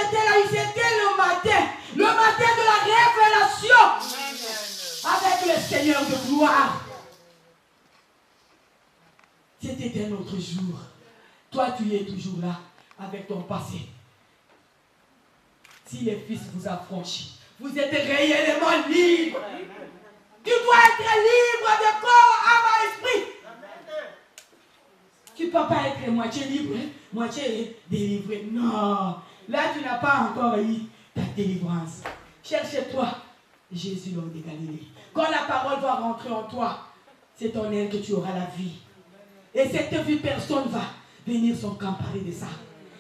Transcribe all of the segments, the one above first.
j'étais là, c'était le matin de la révélation avec le Seigneur de gloire. C'était un autre jour. Toi, tu es toujours là avec ton passé. Si les fils vous affranchissent, vous êtes réellement libre. Tu dois être libre de corps, âme et esprit. Tu ne peux pas être moitié libre, moitié délivré. Non. Là, tu n'as pas encore eu ta délivrance. Cherche-toi Jésus, l'homme de Galilée. Quand la parole va rentrer en toi, c'est en elle que tu auras la vie. Et cette vie, personne ne va venir s'emparer de ça.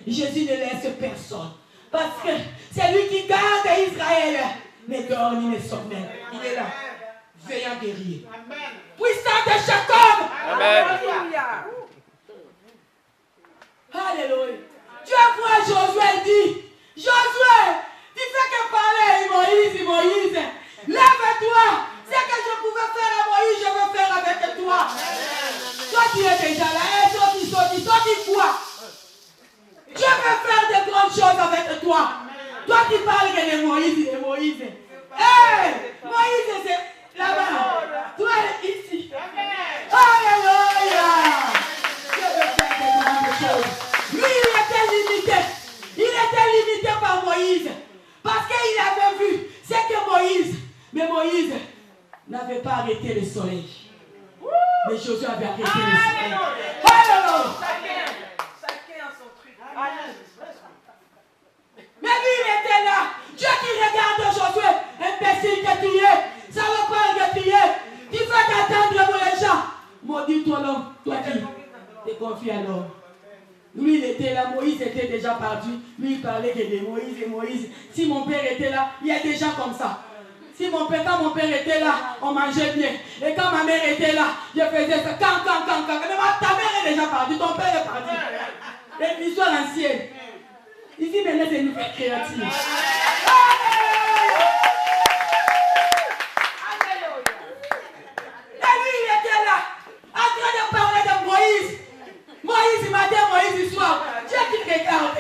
Jésus ne laisse personne. Parce que c'est lui qui garde Israël. Ne dort ni ne sommeille. Il est là. Veillant guerrier. Puissant de Jacob. Amen. Alléluia. Dieu voit Josué dit, Josué, tu fais que parler Moïse. Lève-toi. Ce que je pouvais faire à Moïse, je veux faire avec toi. Toi tu es déjà là. Sorti quoi? Dieu veut faire de grandes choses avec toi. Toi tu parles que de Moïse. Hey, Moïse c'est là-bas. Toi ici. Alléluia. Dieu veut faire de grandes choses. Lui il était limité par Moïse. Parce qu'il avait vu ce que Moïse n'avait pas arrêté le soleil. Mais Josué avait arrêté le soleil. Alléluia. Chacun a son truc. Mais lui, il était là. Dieu qui regarde Josué, imbécile que tu es, salopard que tu es, tu fais qu'attendre pour les gens. Maudit toi l'homme, toi qui te confies à l'homme. Lui, il était là, Moïse était déjà parti. Lui, il parlait que de Moïse. Si mon père était là, il y a des gens comme ça. Quand mon père était là, on mangeait bien. Et quand ma mère était là, je faisais ça. Quand. Mais ta mère est déjà partie, ton père est parti. C'est une histoire ancienne. Ici, maintenant, c'est une nouvelle créative. Et lui, il était là, en train de parler de Moïse. Moïse matin, Moïse soir. Dieu qui te regarde.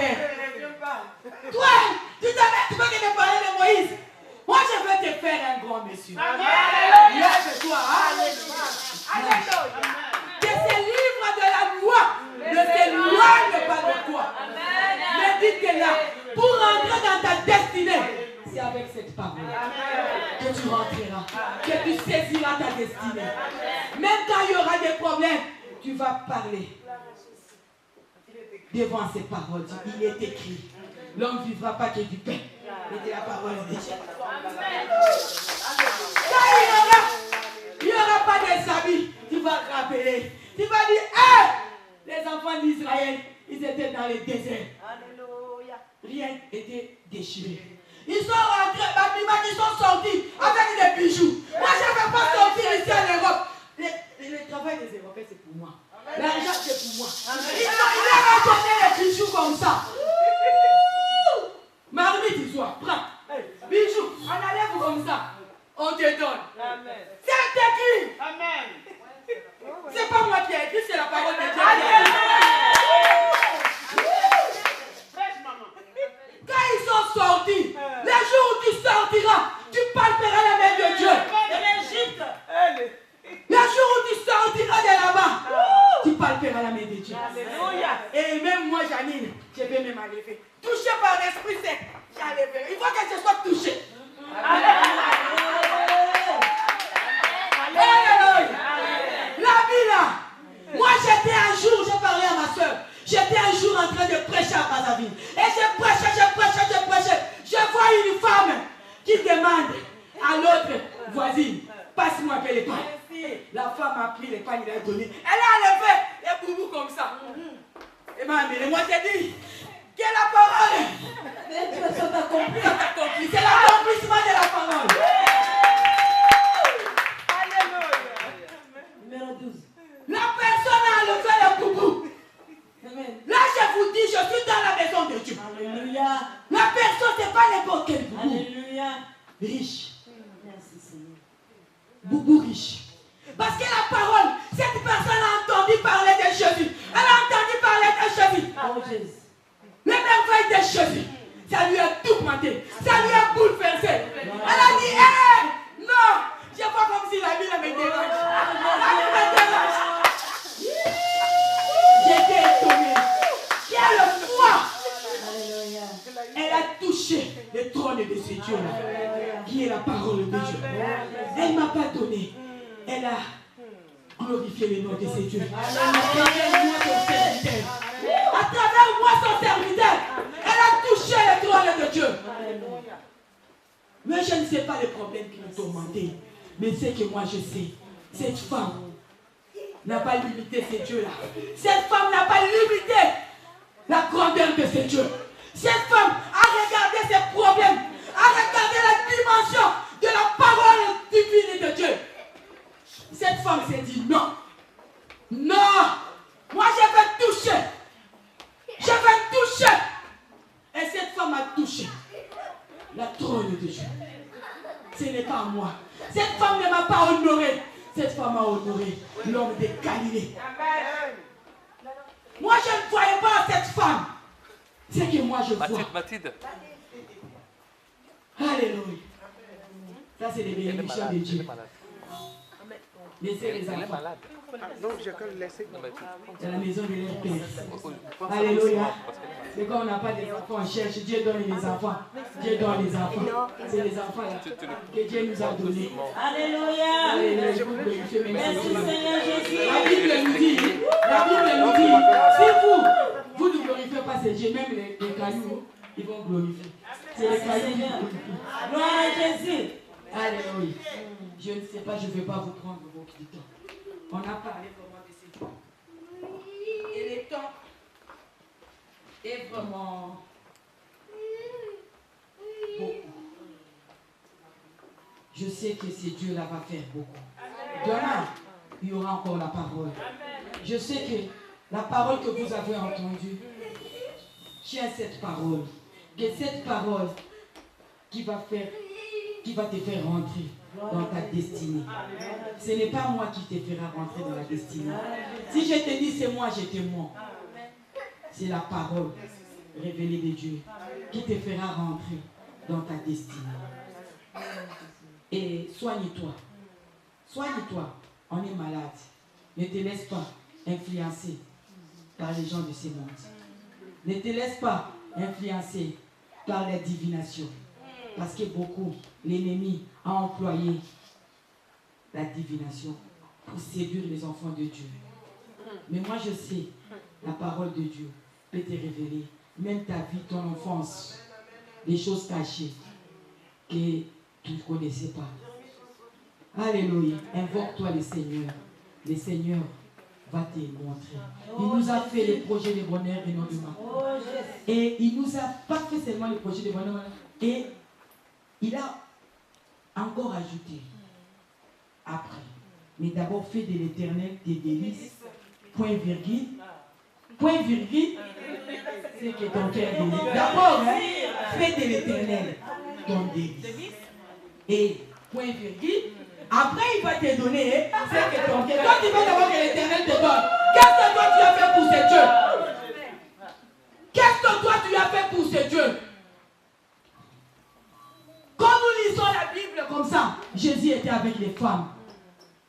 Toi, tu veux que je parle de Moïse. Moi, je veux te faire un grand monsieur. Lève-toi. Que ce livre de la loi ne s'éloigne pas de toi. Mais dites que là, pour rentrer dans ta destinée, c'est avec cette parole que tu rentreras, que tu saisiras ta destinée. Même quand il y aura des problèmes, tu vas parler devant ces paroles. Il est écrit, l'homme ne vivra pas que du pain, mais de la parole de Dieu. Quand il n'y aura pas des habits, tu vas rappeler. Tu vas dire, hey, les enfants d'Israël, ils étaient dans le désert. Rien n'était déchiré. Ils sont rentrés, ils sont sortis avec des bijoux. Moi, je ne vais pas sortir ici en Europe. Le travail des Européens, c'est pour moi. L'argent, c'est pour moi. Il leur a donné les bijoux comme ça. Marmite, il soit, prends. Bijoux, on enlève comme ça. On te donne. C'est écrit. C'est pas moi qui ai écrit, c'est la parole de Dieu. Quand ils sont sortis, les jours où tu sortiras, tu palperas la main de Dieu. Le jour où tu sortiras de là-bas, tu palperas la main de Dieu. Et même moi, Janine, je vais même enlever. Touché par l'Esprit Saint, j'enlèverai. Il faut que je sois touché. La vie là, moi j'étais un jour, j'ai parlé à ma soeur, j'étais un jour en train de prêcher à Brazzaville. Et je prêchais. Je vois une femme qui demande à l'autre voisine, passe-moi un peu les pains. La femme a pris les pains, il a donné. Elle a enlevé les boubous comme ça. Et m'a amené. Moi j'ai dit, quelle est la parole? C'est l'accomplissement de la parole. Numéro 12. La personne a enlevé le boubou. Là, je vous dis, je suis dans la maison de Dieu. Alléluia. La personne, ce n'est pas n'importe quel boubou. Alléluia. Riche. Merci Seigneur. Boubou riche. Parce que la parole, cette personne a entendu parler de Jésus. Elle a entendu parler de Jésus. Oh Jésus. Les merveilles de Jésus. Ça lui a touché le trône de ce Dieu-là, qui est la parole de Dieu. Elle ne m'a pas donné. Elle a glorifié le nom de ce Dieu. À travers moi, son serviteur. À travers moi, son serviteur. Elle a touché le trône de Dieu. Mais je ne sais pas les problèmes qui nous tourmentaient. Mais c'est que moi je sais. Cette femme n'a pas limité ce Dieu-là. Cette femme n'a pas limité la grandeur de ce Dieu. Cette femme a regardé ses problèmes, a regardé la dimension de la parole divine de Dieu. Cette femme s'est dit non. Non. Moi je vais toucher. Je vais toucher. Et cette femme a touché la trône de Dieu. Ce n'est pas moi. Cette femme ne m'a pas honoré. Cette femme a honoré l'homme de Galilée. Moi, je ne voyais pas cette femme. C'est que moi, je vois. Mathilde. Alléluia. Ça, c'est les bénédictions de Dieu. Laissez les enfants. Non, j'ai qu'à le laisser. C'est la maison de leur Père. Alléluia. C'est quand on n'a pas des enfants, on cherche. Dieu donne les enfants. Dieu donne les enfants. C'est les enfants là que Dieu nous a donnés. Alléluia. Alléluia. Merci Seigneur Jésus. La Bible nous dit, si vous ne glorifiez pas ces dieux, même les cailloux, ils vont glorifier. C'est les cailloux qui glorifient. Gloire à Jésus. Alléluia. Je ne sais pas, je ne vais pas vous prendre beaucoup de temps. On a parlé vraiment de ces temps. Et le temps est vraiment beaucoup. Je sais que ce Dieu-là va faire beaucoup. Demain, il y aura encore la parole. Je sais que la parole que vous avez entendue, tiens cette parole. Que cette parole qui va te faire rentrer dans ta destinée. Ce n'est pas moi qui te fera rentrer dans la destinée. Si je te dis c'est moi, je te mens. C'est la parole révélée de Dieu qui te fera rentrer dans ta destinée. Et soigne-toi. Soigne-toi. On est malade. Ne te laisse pas influencer par les gens de ce monde. Ne te laisse pas influencer par la divination. Parce que beaucoup, l'ennemi a employé la divination pour séduire les enfants de Dieu. Mais moi je sais, la parole de Dieu peut te révéler, même ta vie, ton enfance, des choses cachées que tu ne connaissais pas. Alléluia. Invoque-toi le Seigneur. Le Seigneur va te montrer. Il nous a fait les projets de bonheur et non de mal. Et il nous a pas fait seulement les projets de bonheur. Et il a encore ajouté après. Mais d'abord, fais de l'Éternel tes délices. Point virgule. Point virgule. C'est que ton cœur délice. D'abord, fais de l'Éternel ton délice. Et point virgule. Après, il va te donner c'est que ton cœur. Toi, tu veux d'abord que l'Éternel te donne. Qu'est-ce que toi tu as fait pour ce Dieu? Qu'est-ce que toi tu as fait pour ce Dieu? Quand nous lisons la Bible comme ça, Jésus était avec les femmes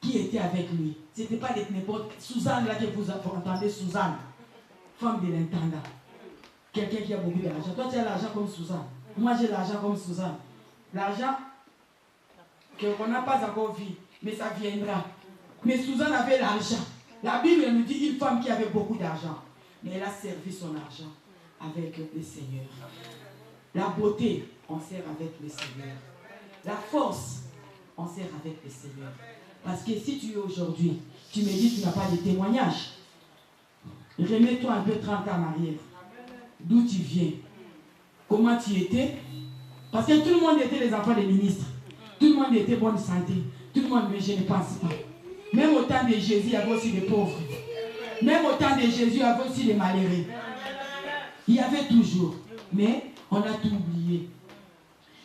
qui étaient avec lui. Ce n'était pas n'importe Suzanne là que vous entendez, Suzanne, femme de l'intendant. Quelqu'un qui a beaucoup d'argent. Toi tu as l'argent comme Suzanne. Moi j'ai l'argent comme Suzanne. L'argent qu'on n'a pas encore vu, mais ça viendra. Mais Suzanne avait l'argent. La Bible nous dit une femme qui avait beaucoup d'argent. Mais elle a servi son argent avec le Seigneur. La beauté, on sert avec le Seigneur. La force, on sert avec le Seigneur. Parce que si tu es aujourd'hui, tu me dis que tu n'as pas de témoignage. Remets-toi un peu 30 ans en arrière. D'où tu viens. Comment tu étais. Parce que tout le monde était les enfants des ministres. Tout le monde était bonne santé. Tout le monde, mais je ne pense pas. Même au temps de Jésus, il y avait aussi des pauvres. Même au temps de Jésus, il y avait aussi des malheureux. Il y avait toujours. Mais on a tout oublié.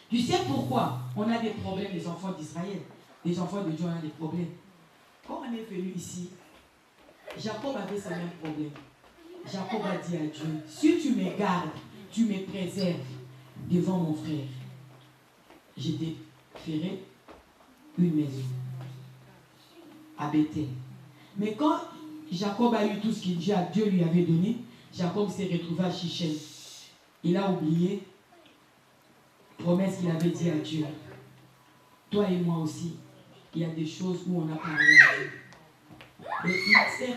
Tu sais pourquoi on a des problèmes, les enfants d'Israël? Les enfants de Dieu, on a des problèmes. Quand on est venu ici, Jacob avait ce même problème. Jacob a dit à Dieu, si tu me gardes, tu me préserves devant mon frère, je te ferai une maison à Bethel. Mais quand Jacob a eu tout ce que Dieu lui avait donné, Jacob s'est retrouvé à Shichem. Il a oublié promesse qu'il avait dit à Dieu. Toi et moi aussi, il y a des choses où on a parlé à Dieu. Et il s'est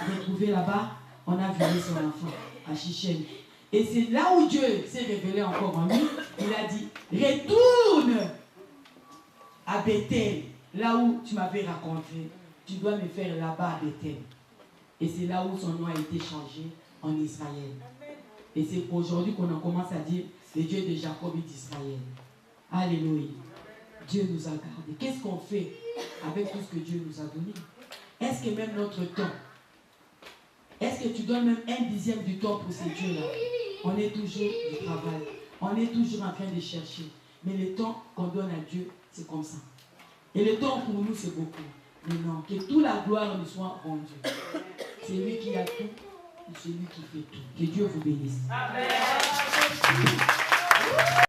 retrouvé là-bas, on a violé son enfant à Shichem. Et c'est là où Dieu s'est révélé encore en lui. Il a dit, retourne à Bethel, là où tu m'avais raconté. Tu dois me faire là-bas à Bethel. Et c'est là où son nom a été changé en Israël. Et c'est aujourd'hui qu'on en commence à dire le Dieu de Jacob et d'Israël. Alléluia. Dieu nous a gardés. Qu'est-ce qu'on fait avec tout ce que Dieu nous a donné? Est-ce que même notre temps, est-ce que tu donnes même 1/10 du temps pour ces dieux-là? On est toujours du travail. On est toujours en train de chercher. Mais le temps qu'on donne à Dieu, c'est comme ça. Et le temps pour nous, c'est beaucoup. Mais non, que toute la gloire nous soit rendue. C'est lui qui a tout, et c'est lui qui fait tout. Que Dieu vous bénisse. Amen.